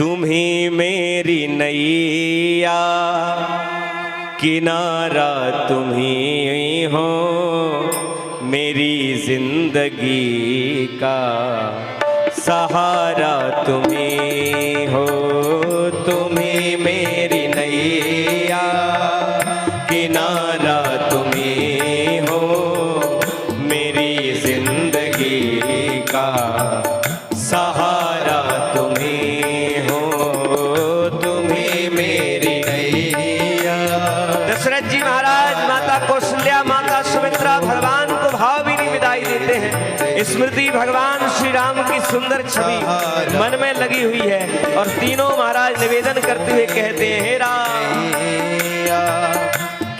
तुम्ही मेरी नैया, किनारा तुम्ही हो मेरी जिंदगी का, सहारा तुम्ही हो। तुम्ही मेरी नैया, किनारा तुम्ही हो मेरी जिंदगी का, सहारा तुम्ही हो। तुम्ही मेरी नैया। दशरथ जी महाराज माता कौशल्या, माता सुमित्रा भगवान को भावभीनी विदाई देते हैं। स्मृति भगवान श्री राम की सुंदर छवि मन में लगी हुई है और तीनों महाराज निवेदन करते हुए कहते हैं, हे राम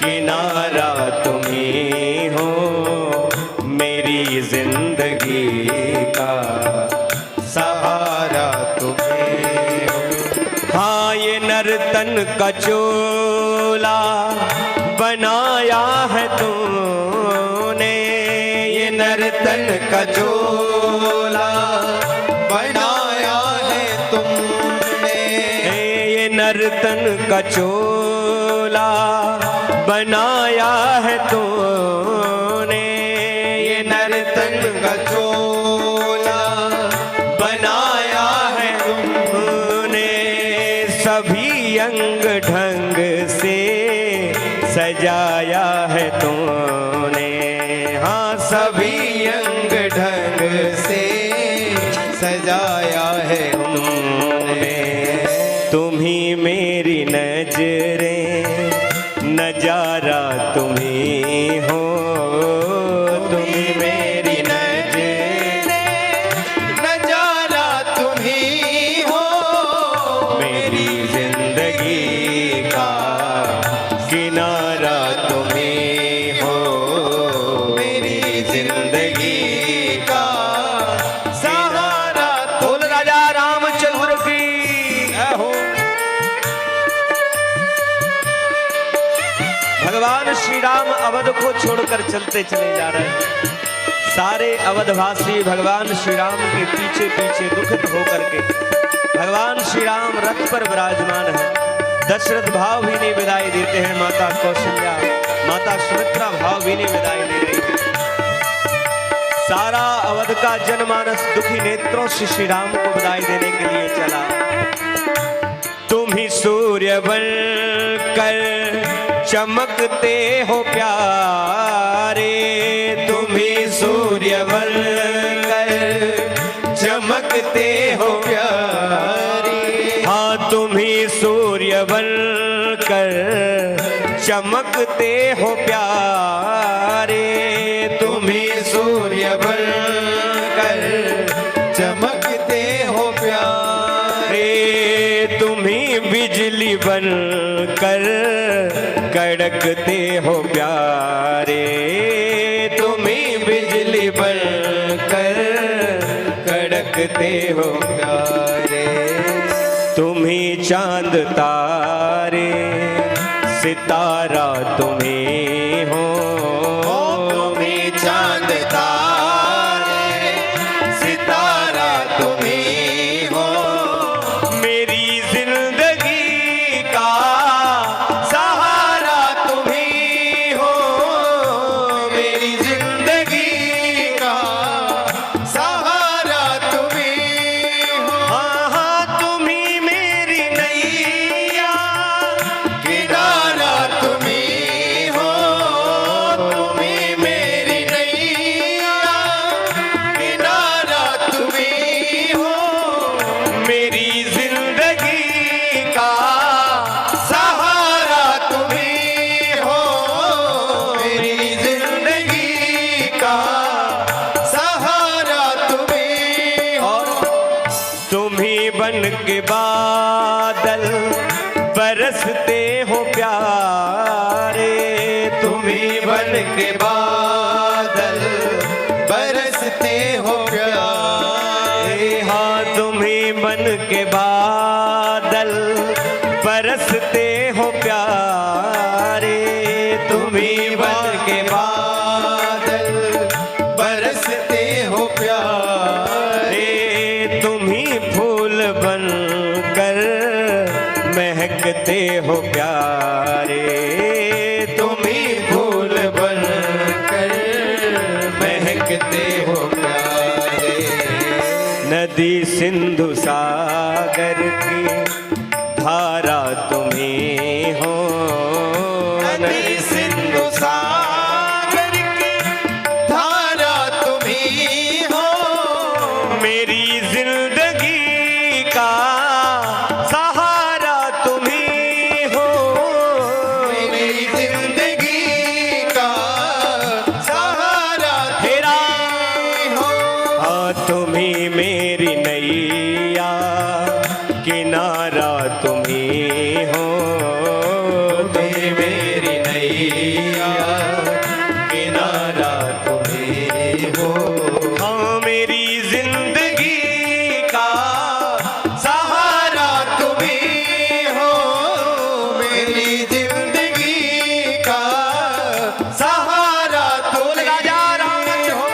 किनारा तुम्ही हो मेरी जिंदगी का, सहारा तुम्ही हो। हाँ ये नर्तन का चोला बनाया है तूने, ये नर्तन का चोला बनाया है तुमने, ये नर्तन का चोला बनाया है तूने, ये नर्तन का चोला बनाया है तूने। सभी अंग ढंग से सजाया है तूने, हाँ सभी अंग ढंग से सजाया है तुमने। तुम्ही मेरी नजरें, नजारा तुम्ही हो। तुम्ही मेरी नजरें, नजारा तुम्ही हो मेरी जिंदगी का, किनारा तुम्ही हो मेरी जिंदगी का, सहारा बोल राजा रामचंद्र की हो। भगवान श्री राम अवध को छोड़कर चलते चले जा रहे हैं। सारे अवधवासी भगवान श्री राम के पीछे पीछे दुखित होकर के भगवान श्री राम रथ पर विराजमान है। दशरथ भावभीनी विदाई देते हैं, माता कौशल्या, माता सुमित्रा भावभीनी विदाई दे रही है। सारा अवध का जनमानस दुखी नेत्रों से श्री राम को विदाई देने के लिए चला। तुम ही सूर्य बनकर चमकते हो प्यारे, तुम ही सूर्य बनकर चमकते हो प्यारे, हाँ तुम ही सूर्य बनकर चमकते हो प्यारे, तुम ही सूर्य बनकर चमकते हो प्यारे, तुम ही बिजली बनकर कड़कते हो प्यारे, तुम ही बिजली बनकर कड़कते हो प्यारे। तुम ही चांद तारे सितारा तुम ही हो। तुम ही चांद तारे सितारा तुम ही हो मेरी जिंदगी का, सहारा तुम ही हो मेरी जिंदगी का, सहारा तुम ही हो। हाँ हाँ तुम ही मेरी नैया, किनारा तुम ही हो तुम ही मेरी नैया, किनारा तुम ही हो मेरी जिंदगी का, सहारा तुम ही हो मेरी जिंदगी का, सहारा तुम ही हो। तुम ही बन के बादल बरसते हो प्यारे, तुम ही बन के बादल बरसते हो प्यारे, हाँ तुम ही बन के बादल बरसते हो प्यारे, तुम ही बन के बादल बरसते हो प्यारे, तुम ही फूल बन कर महकते हो प्यारे, तुम्ही फूल बन कर महकते हो प्यारे। नदी सिंधु सागर की धारा तुम्ही हो, नदी सिंधु सागर की धारा तुम्ही हो। मेरी जिंदगी का सहारा तुम्ही हो, मेरी जिंदगी का सहारा तेरा हो। हाँ तुम्ही मेरी नैया किनारा तुम्ही हो, तुम्ही मेरी नैया किनारा तुम्ही हो। हाँ मेरी जिंदगी का सहारा तुम्ही हो, मेरी जिंदगी का सहारा तुम राजा राम हो।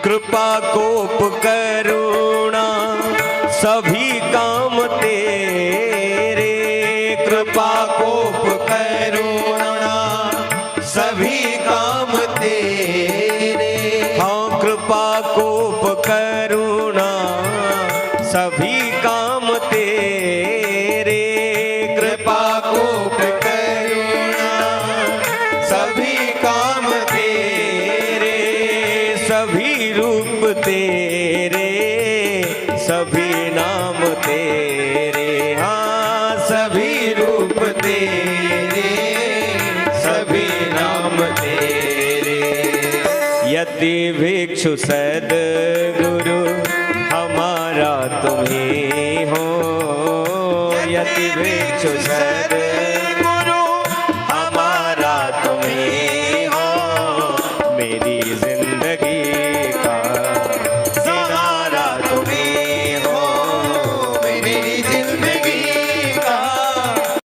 कृपा कोप करुणा सभी काम तेरे, कृपा कोप करुणा सभी काम तेरे। हाँ कृपा कोप करुणा सभी काम तेरे, कृपा कोप करुणा सभी काम तेरे। सभी रूप तेरे सभी नाम तेरे, हाँ सभी रूप तेरे सभी नाम तेरे। यति भिक्षु सद्गुरु हमारा तुम्ही हो, यति भिक्षु सद्गुरु हमारा तुम्ही हो। मेरी जिंदगी